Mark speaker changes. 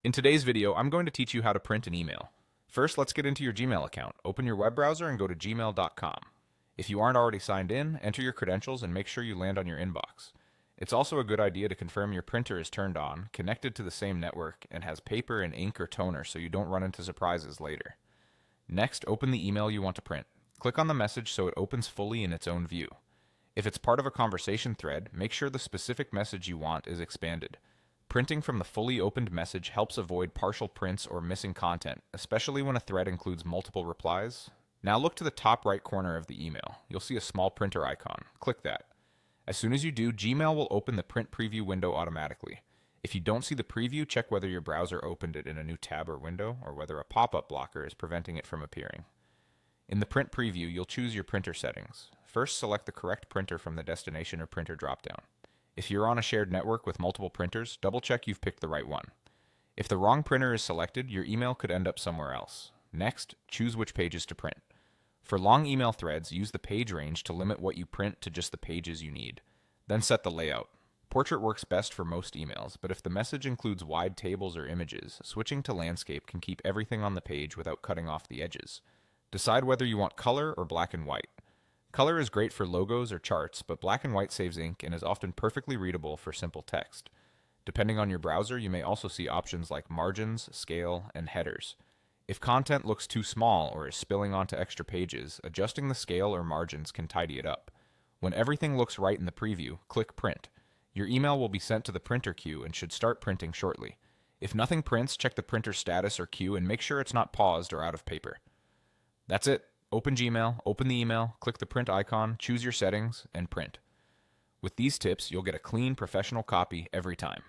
Speaker 1: In today's video, I'm going to teach you how to print an email. First, let's get into your Gmail account. Open your web browser and go to gmail.com. If you aren't already signed in, enter your credentials and make sure you land on your inbox. It's also a good idea to confirm your printer is turned on, connected to the same network, and has paper and ink or toner so you don't run into surprises later. Next, open the email you want to print. Click on the message so it opens fully in its own view. If it's part of a conversation thread, make sure the specific message you want is expanded. Printing from the fully opened message helps avoid partial prints or missing content, especially when a thread includes multiple replies. Now look to the top right corner of the email. You'll see a small printer icon. Click that. As soon as you do, Gmail will open the print preview window automatically. If you don't see the preview, check whether your browser opened it in a new tab or window, or whether a pop-up blocker is preventing it from appearing. In the print preview, you'll choose your printer settings. First, select the correct printer from the destination or printer dropdown. If you're on a shared network with multiple printers, double-check you've picked the right one. If the wrong printer is selected, your email could end up somewhere else. Next, choose which pages to print. For long email threads, use the page range to limit what you print to just the pages you need. Then set the layout. Portrait works best for most emails, but if the message includes wide tables or images, switching to landscape can keep everything on the page without cutting off the edges. Decide whether you want color or black and white. Color is great for logos or charts, but black and white saves ink and is often perfectly readable for simple text. Depending on your browser, you may also see options like margins, scale, and headers. If content looks too small or is spilling onto extra pages, adjusting the scale or margins can tidy it up. When everything looks right in the preview, click Print. Your email will be sent to the printer queue and should start printing shortly. If nothing prints, check the printer status or queue and make sure it's not paused or out of paper. That's it. Open Gmail, open the email, click the print icon, choose your settings, and print. With these tips, you'll get a clean, professional copy every time.